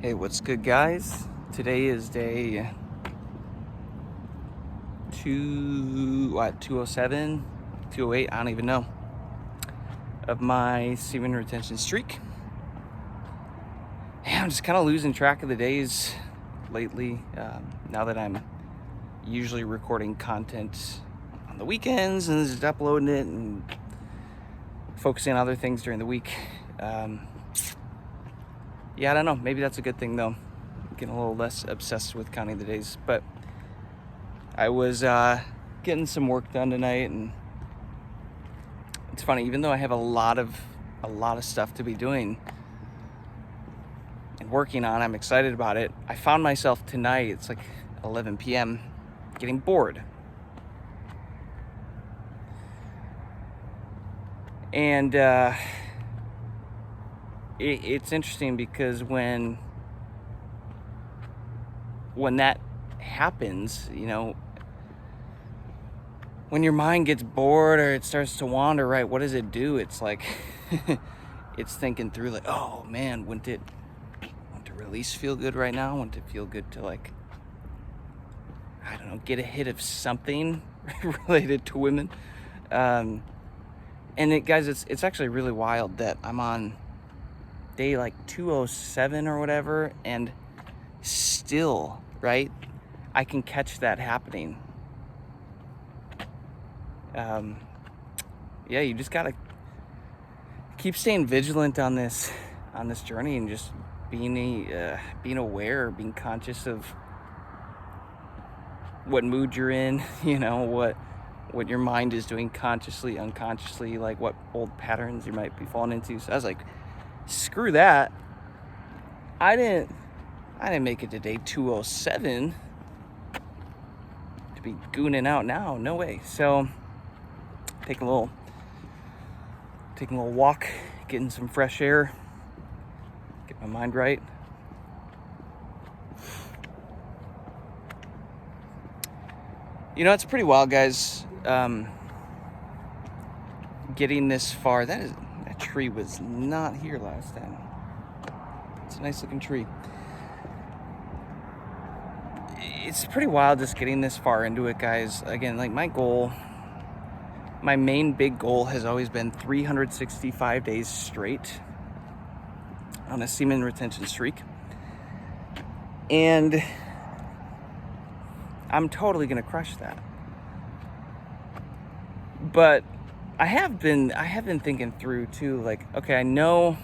Hey, what's good, guys? Today is day 207, 208, I don't even know, of my semen retention streak. Yeah, I'm just kind of losing track of the days lately, now that I'm usually recording content on the weekends and just uploading it and focusing on other things during the week. Yeah, I don't know. Maybe that's a good thing, though. I'm getting a little less obsessed with counting the days. But I was getting some work done tonight, and it's funny. Even though I have a lot of stuff to be doing and working on, I'm excited about it. I found myself tonight. It's like 11 p.m. getting bored, and it's interesting because when that happens, when your mind gets bored or it starts to wander, right, what does it do? It's like it's thinking through, like, oh man, wouldn't it release feel good right now? Wouldn't it feel good to, like, I don't know, get a hit of something related to women? And guys, it's actually really wild that I'm on day like 207 or whatever, and still, right, I can catch that happening. Yeah, you just gotta keep staying vigilant on this journey, and just being aware, being conscious of what mood you're in, what your mind is doing consciously, unconsciously, like what old patterns you might be falling into. So I was like, screw that. I didn't make it to day 207 to be gooning out now. No way. So taking a little walk, getting some fresh air, get my mind right. It's pretty wild, guys. Getting this far. That tree was not here last time. It's a nice looking tree. It's pretty wild just getting this far into it, guys. Again, like, my main big goal has always been 365 days straight on a semen retention streak. And I'm totally gonna crush that. But I have been thinking through too, like, okay, I know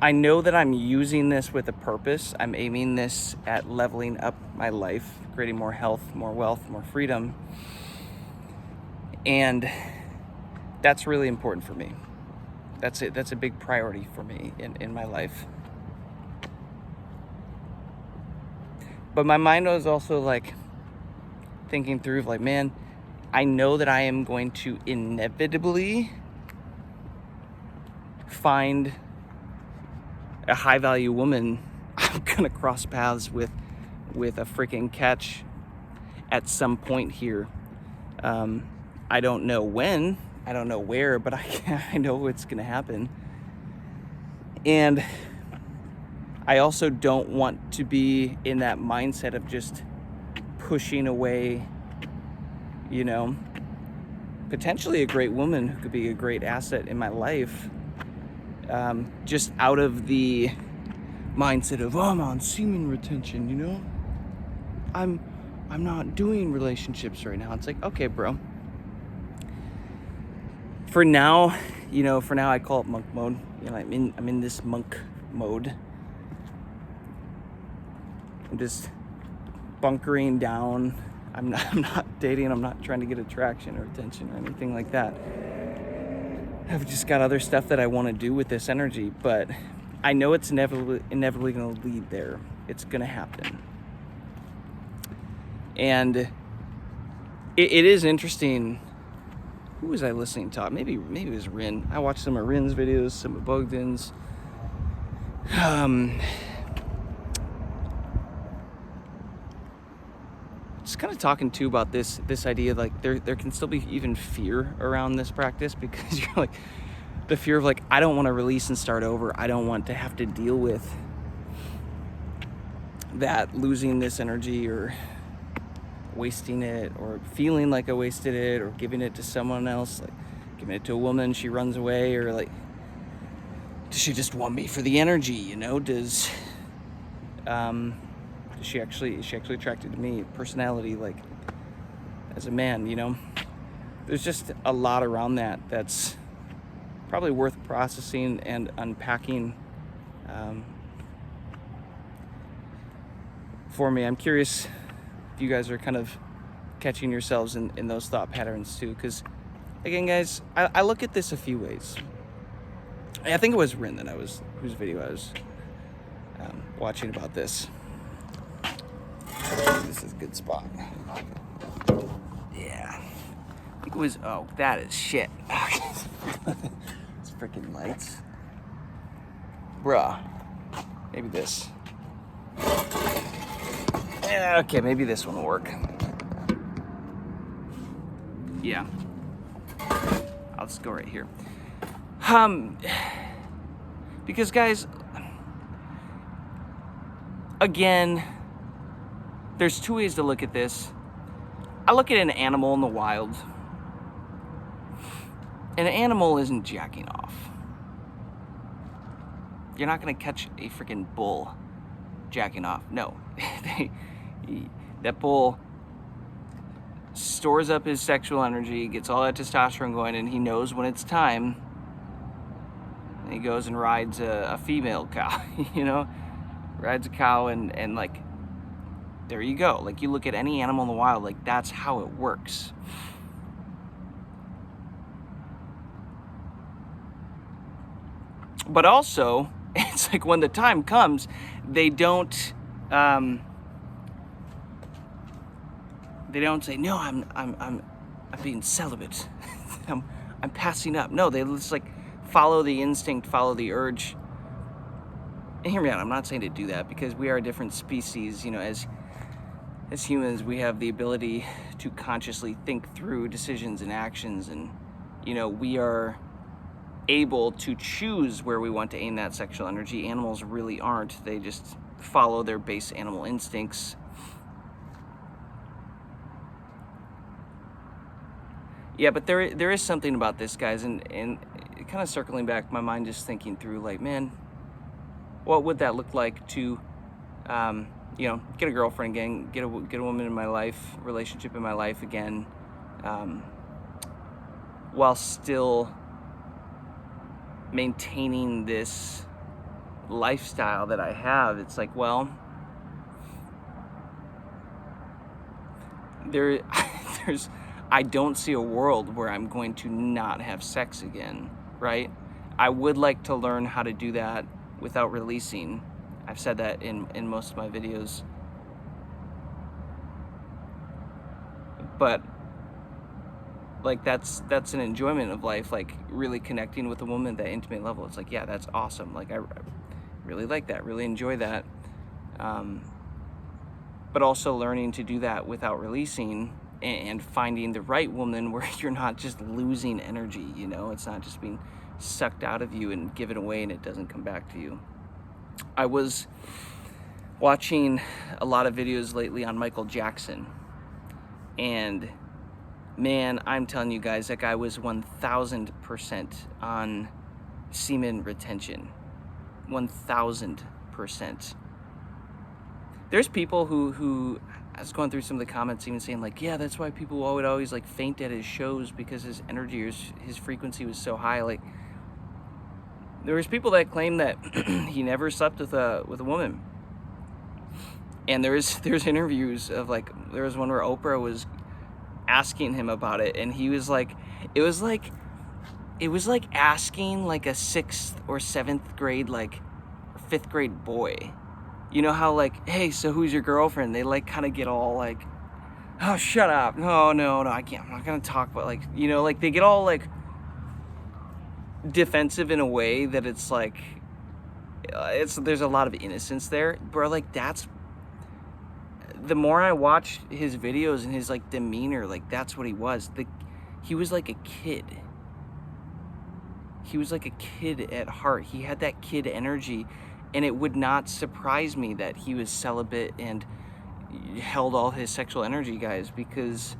that I'm using this with a purpose. I'm aiming this at leveling up my life, creating more health, more wealth, more freedom. And that's really important for me. That's it. That's a big priority for me in my life. But my mind was also, like, thinking through, like, man, I know that I am going to inevitably find a high value woman I'm gonna cross paths with a freaking catch at some point here. I don't know when, I don't know where, but I know it's gonna happen. And I also don't want to be in that mindset of just pushing away, potentially a great woman who could be a great asset in my life, just out of the mindset of, oh, I'm on semen retention, I'm not doing relationships right now. It's like, okay, bro. For now, I call it monk mode. I'm in this monk mode. I'm just bunkering down. I'm not dating. I'm not trying to get attraction or attention or anything like that. I've just got other stuff that I want to do with this energy, but I know it's inevitably going to lead there. It's going to happen. And it is interesting. Who was I listening to? Maybe it was Rin. I watched some of Rin's videos, some of Bogdan's. Just kind of talking too about this idea, like there can still be even fear around this practice, because you're like, the fear of like, I don't want to release and start over. I don't want to have to deal with that, losing this energy or wasting it, or feeling like I wasted it, or giving it to someone else, like giving it to a woman, she runs away, or like, does she just want me for the energy, you know? Is she actually attracted to me, personality, like as a man, you know? There's just a lot around that that's probably worth processing and unpacking for me. I'm curious if you guys are kind of catching yourselves in those thought patterns too, because again, guys, I look at this a few ways. I think it was Rin whose video I was watching about this. This is a good spot. Yeah. I think it was, oh, that is shit. It's freaking lights. Bruh. Maybe this. Yeah, okay, maybe this one will work. Yeah. I'll just go right here. Because guys, again, there's two ways to look at this. I look at an animal in the wild. An animal isn't jacking off. You're not gonna catch a freaking bull jacking off. No. That bull stores up his sexual energy, gets all that testosterone going, and he knows when it's time. And he goes and rides a female cow, you know? Rides a cow and like, there you go. Like, you look at any animal in the wild, like, that's how it works. But also, it's like when the time comes, they don't say, no, I'm being celibate. I'm passing up. No, they just like follow the instinct, follow the urge. And hear me out, I'm not saying to do that, because we are a different species, you know, as humans, we have the ability to consciously think through decisions and actions, and, you know, we are able to choose where we want to aim that sexual energy. Animals really aren't. They just follow their base animal instincts. Yeah, but there is something about this, guys, and kind of circling back, my mind just thinking through, like, man, what would that look like to, you know, get a girlfriend again, get a woman in my life, relationship in my life again, while still maintaining this lifestyle that I have. It's like, well, I don't see a world where I'm going to not have sex again, right? I would like to learn how to do that without releasing. I've said that in most of my videos. But like, that's an enjoyment of life, like really connecting with a woman at that intimate level. It's like, yeah, that's awesome. Like, I really like that, really enjoy that. But also learning to do that without releasing, and finding the right woman where you're not just losing energy, you know? It's not just being sucked out of you and given away and it doesn't come back to you. I was watching a lot of videos lately on Michael Jackson, and man, I'm telling you guys, that guy was 1000% on semen retention. 1000%. There's people who I was going through some of the comments even saying, like, yeah, that's why people would always like faint at his shows, because his energy or his frequency was so high. Like, there was people that claim that he never slept with a woman. And there's interviews of, like, there was one where Oprah was asking him about it, and he was like, it was like asking like a 6th or 7th grade, like, or 5th grade boy. You know how, like, hey, so who's your girlfriend? They like kind of get all like, oh, shut up. No, I can't. I'm not gonna talk about, like, you know, like, they get all like defensive in a way that it's like, there's a lot of innocence there, bro. Like, that's, the more I watch his videos and his like demeanor, like, that's what he was. He was like a kid. he was like a kid at heart. He had that kid energy, and it would not surprise me that he was celibate and held all his sexual energy, guys, because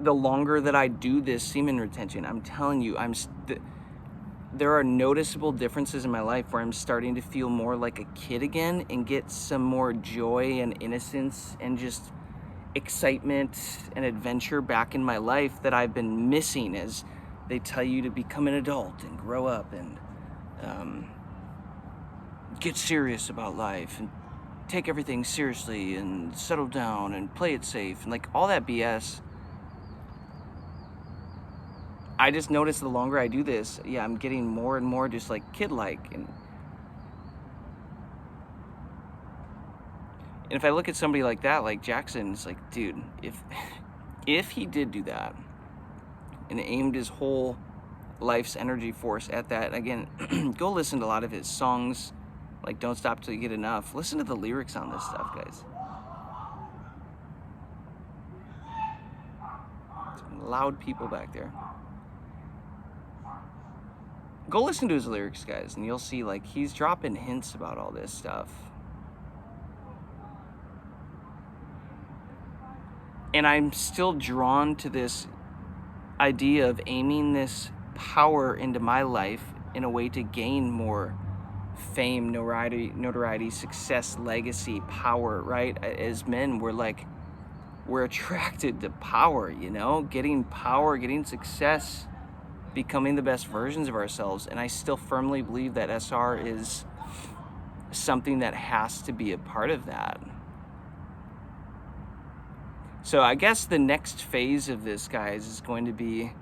the longer that I do this semen retention, I'm telling you, there are noticeable differences in my life where I'm starting to feel more like a kid again and get some more joy and innocence and just excitement and adventure back in my life that I've been missing as they tell you to become an adult and grow up and get serious about life and take everything seriously and settle down and play it safe and like all that BS. I just noticed the longer I do this, yeah, I'm getting more and more just like kid-like. And if I look at somebody like that, like Jackson, it's like, dude, if he did do that and aimed his whole life's energy force at that, again, go listen to a lot of his songs, like Don't Stop Till You Get Enough. Listen to the lyrics on this stuff, guys. Some loud people back there. Go listen to his lyrics, guys, and you'll see like he's dropping hints about all this stuff. And I'm still drawn to this idea of aiming this power into my life in a way to gain more fame, notoriety, success, legacy, power, right? As men, we're attracted to power, you know? Getting power, getting success, becoming the best versions of ourselves. And I still firmly believe that SR is something that has to be a part of that. So I guess the next phase of this, guys, is going to be,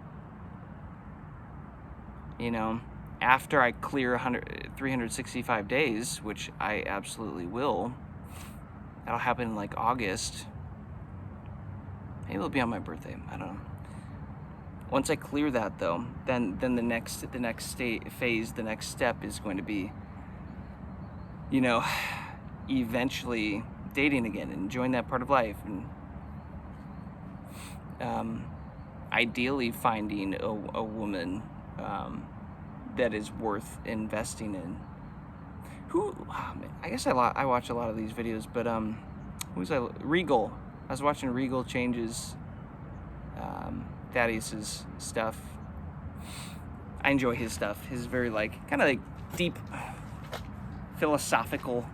you know, after I clear 365 days, which I absolutely will. That'll happen in like August. Maybe it'll be on my birthday. I don't know. Once I clear that, though, then the next phase, the next step is going to be, you know, eventually dating again and enjoying that part of life, and ideally finding a woman that is worth investing in. I guess I watch a lot of these videos, but Regal. I was watching Regal Changes Thaddeus's stuff. I enjoy his stuff. His very kind of like deep philosophical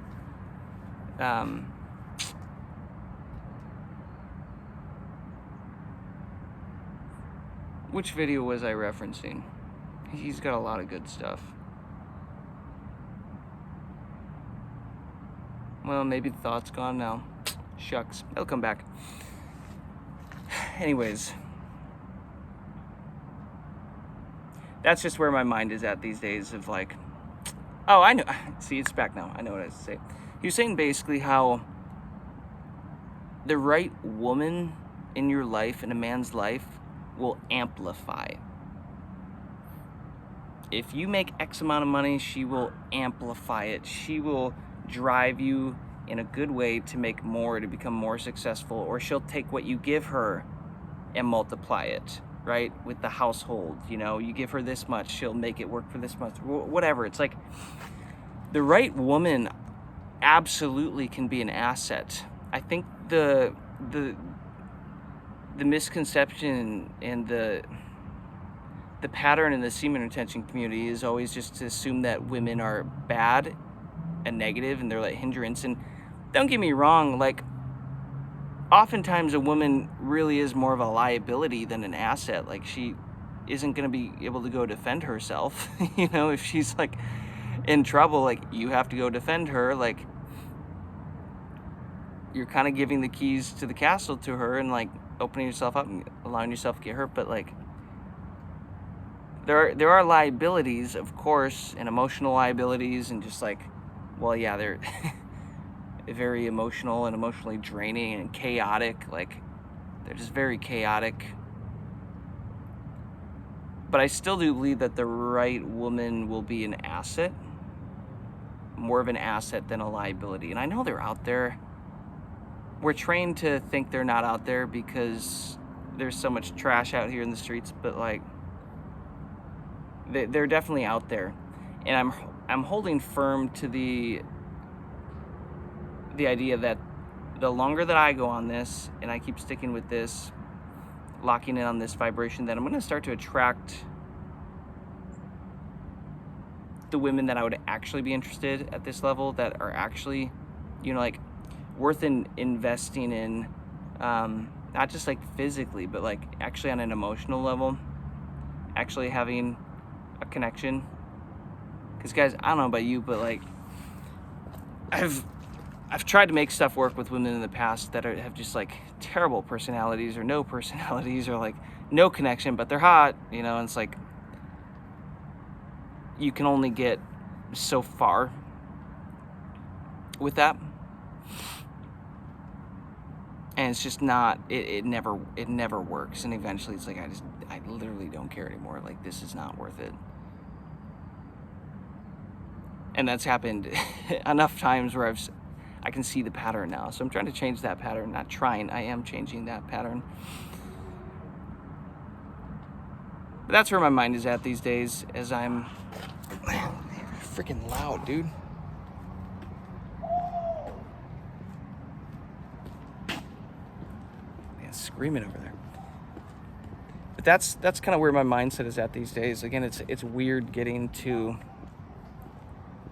which video was I referencing? He's got a lot of good stuff. Well, maybe the thought's gone now. Shucks, it'll come back. Anyways, that's just where my mind is at these days of like, oh, I know. See, it's back now. I know what I was to say. He was saying basically how the right woman in your life, in a man's life, will amplify. If you make X amount of money, she will amplify it. She will drive you in a good way to make more, to become more successful, or she'll take what you give her and multiply it, right? With the household, you know, you give her this much, she'll make it work for this much, whatever. It's like the right woman absolutely can be an asset. I think the misconception and the pattern in the semen retention community is always just to assume that women are bad and negative and they're like hindrance. And don't get me wrong, like oftentimes a woman really is more of a liability than an asset. Like she isn't going to be able to go defend herself. You know, if she's like in trouble, like you have to go defend her. Like you're kind of giving the keys to the castle to her and like opening yourself up and allowing yourself to get hurt. But like there are liabilities, of course, and emotional liabilities, and just like, well, yeah, they're very emotional and emotionally draining and chaotic. Like they're just very chaotic. But I still do believe that the right woman will be an asset, more of an asset than a liability. And I know they're out there. We're trained to think they're not out there because there's so much trash out here in the streets, but like they're definitely out there, and I'm holding firm to the idea that the longer that I go on this and I keep sticking with this, locking in on this vibration, that I'm going to start to attract the women that I would actually be interested at this level, that are actually, you know, like worth investing in, not just like physically, but like actually on an emotional level, actually having a connection. Because guys, I don't know about you, but like I've tried to make stuff work with women in the past that have just like terrible personalities or no personalities or like no connection, but they're hot, you know, and it's like you can only get so far with that. And it's just not, it never works. And eventually it's like, I literally don't care anymore. Like, this is not worth it. And that's happened enough times where I can see the pattern now. So I'm trying to change that pattern. Not trying, I am changing that pattern. But that's where my mind is at these days, as I'm, man, they're freaking loud, dude. Man, screaming over there. But that's kind of where my mindset is at these days. Again, it's weird getting to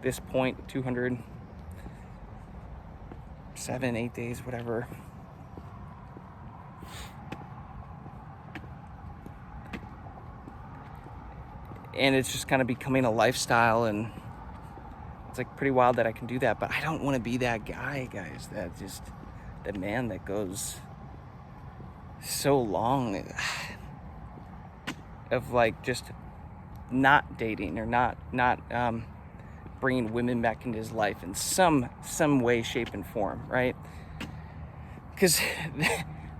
this point, 207, 8 days, whatever. And it's just kind of becoming a lifestyle, and it's like pretty wild that I can do that. But I don't want to be that guy, guys, that man that goes so long of like just not dating or not bringing women back into his life in some way, shape, and form, right? Because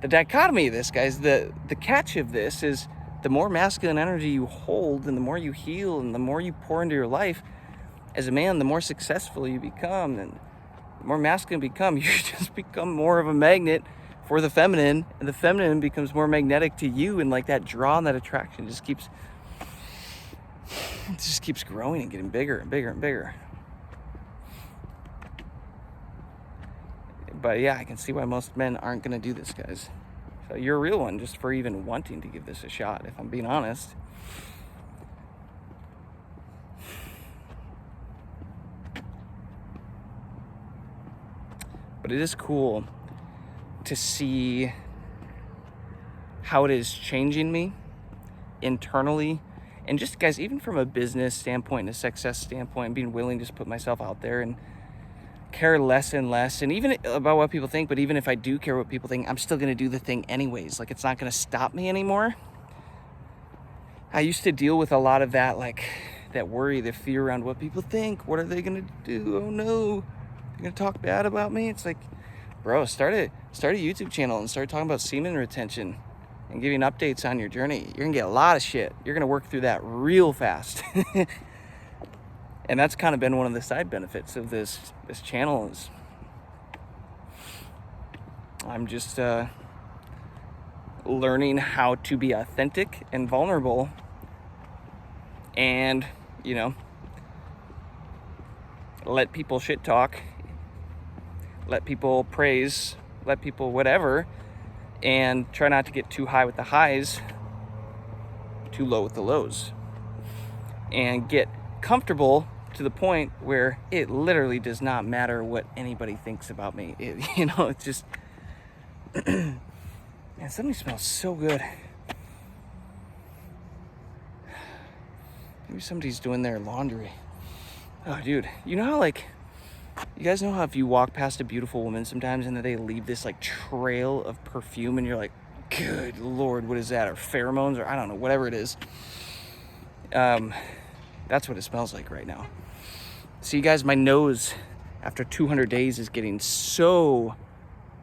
the dichotomy of this, guys, the catch of this is, the more masculine energy you hold and the more you heal and the more you pour into your life as a man, the more successful you become, and the more masculine you become, you just become more of a magnet for the feminine, and the feminine becomes more magnetic to you, and like that draw and that attraction just keeps growing and getting bigger and bigger and bigger. But yeah, I can see why most men aren't going to do this, guys. So you're a real one just for even wanting to give this a shot, if I'm being honest. But it is cool to see how it is changing me internally. And just, guys, even from a business standpoint and a success standpoint, being willing to just put myself out there and care less and less, and even about what people think, but even if I do care what people think, I'm still going to do the thing anyways. Like, it's not going to stop me anymore. I used to deal with a lot of that, like that worry, the fear around what people think. What are they going to do? Oh no, they're going to talk bad about me. It's like, bro, start a YouTube channel and start talking about semen retention and giving updates on your journey. You're going to get a lot of shit. You're going to work through that real fast. And that's kind of been one of the side benefits of this channel, is I'm just learning how to be authentic and vulnerable, and, you know, let people shit talk, let people praise, let people whatever, and try not to get too high with the highs, too low with the lows, and get comfortable to the point where it literally does not matter what anybody thinks about me. You know, it's just, man, somebody smells so good. Maybe somebody's doing their laundry. Oh, dude, you know how, like, you guys know how if you walk past a beautiful woman sometimes and then they leave this like trail of perfume and you're like, good Lord, what is that? Or pheromones, or I don't know, whatever it is. That's what it smells like right now. See, guys, my nose after 200 days is getting so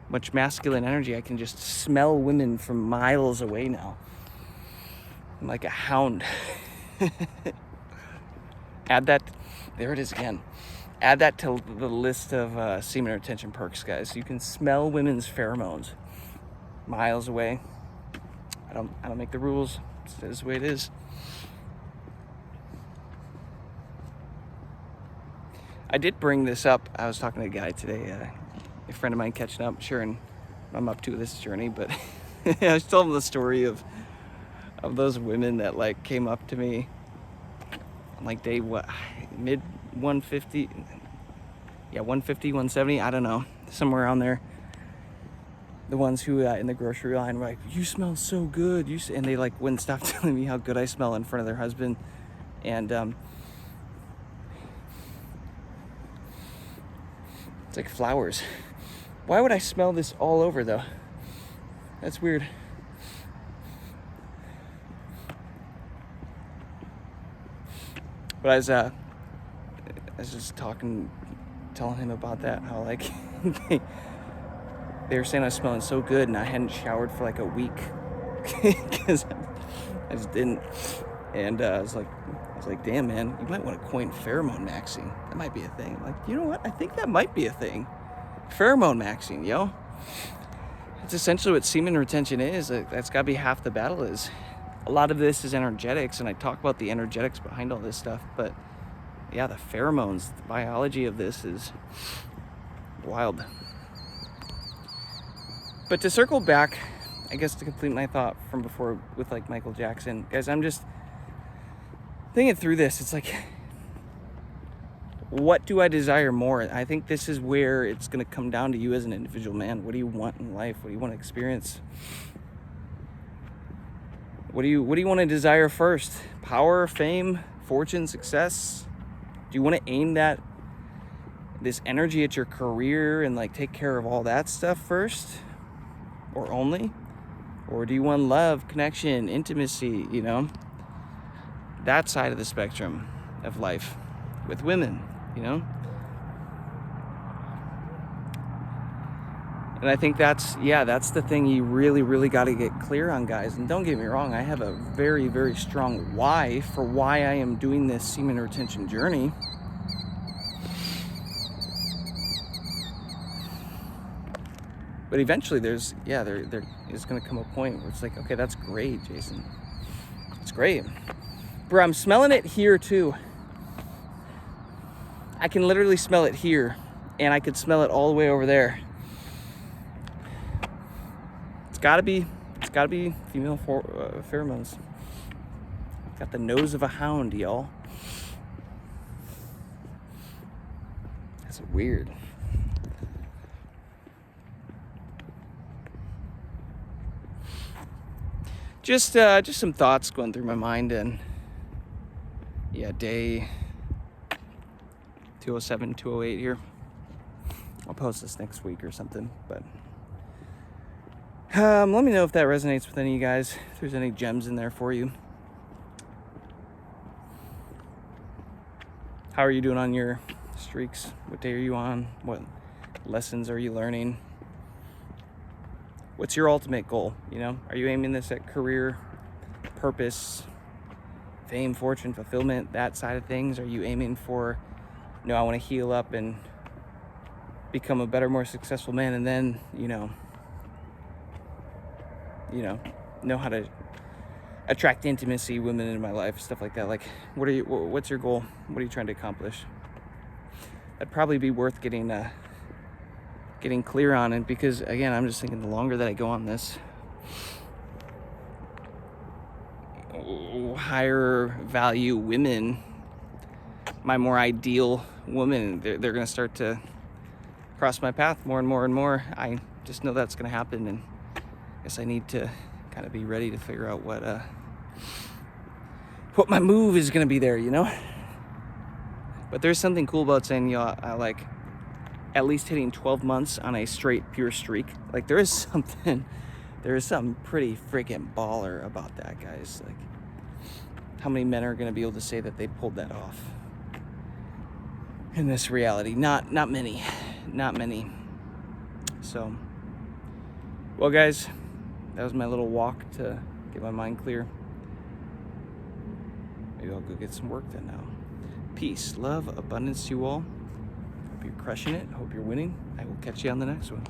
much masculine energy. I can just smell women from miles away now. I'm like a hound. Add that, there it is again. Add that to the list of semen retention perks, guys. You can smell women's pheromones miles away. I don't make the rules. It's the way it is. I did bring this up. I was talking to a guy today, a friend of mine catching up, sharing what I'm up to this journey, but I was telling him the story of those women that like came up to me on like day mid 150, 150, 170, I don't know, somewhere around there. The ones who in the grocery line were like, "You smell so good," and they like wouldn't stop telling me how good I smell in front of their husband. And it's like flowers. Why would I smell this all over though? That's weird. But I was just telling him about that, how like they were saying I was smelling so good and I hadn't showered for like a week because I just didn't. And I was like, damn man, you might want to coin pheromone maxing. That might be a thing. Like, you know what? I think that might be a thing. Pheromone maxing, yo. It's essentially what semen retention is. That's got to be half the battle is. A lot of this is energetics, and I talk about the energetics behind all this stuff, but yeah, the pheromones, the biology of this is wild. But to circle back, I guess to complete my thought from before with like Michael Jackson, guys, I'm just thinking through this. It's like, what do I desire more? I think this is where it's going to come down to you as an individual man. What do you want in life? What do you want to experience? What do you want to desire first? Power, fame, fortune, success? Do you want to aim this energy at your career and like take care of all that stuff first? Or only? Or do you want love, connection, intimacy, you know? That side of the spectrum of life with women, you know? And I think that's the thing you really, really got to get clear on, guys. And don't get me wrong, I have a very, very strong why for why I am doing this semen retention journey. But eventually there is going to come a point where it's like, okay, that's great, Jason. It's great. Bro, I'm smelling it here too. I can literally smell it here, and I could smell it all the way over there. It's gotta be female pheromones. Got the nose of a hound, y'all. That's weird. Just some thoughts going through my mind, and yeah, day 207, 208 here. I'll post this next week or something, but let me know if that resonates with any of you guys, if there's any gems in there for you. How are you doing on your streaks? What day are you on? What lessons are you learning? What's your ultimate goal? You know, are you aiming this at career, purpose, fame, fortune, fulfillment, that side of things? Are you aiming for, I want to heal up and become a better, more successful man, and then, know how to attract intimacy, women in my life, stuff like that. Like, what's your goal? What are you trying to accomplish? That'd probably be worth getting clear on it, because again, I'm just thinking the longer that I go on this, higher value women, my more ideal woman, they're going to start to cross my path more and more and more. I just know that's going to happen, and I guess I need to kind of be ready to figure out what my move is going to be there, But there's something cool about saying, I like at least hitting 12 months on a straight pure streak. Like, there is something pretty freaking baller about that, guys. Like, how many men are going to be able to say that they pulled that off in this reality? Not many. So, well, guys, that was my little walk to get my mind clear. Maybe I'll go get some work done now. Peace, love, abundance to you all. Hope you're crushing it. Hope you're winning. I will catch you on the next one.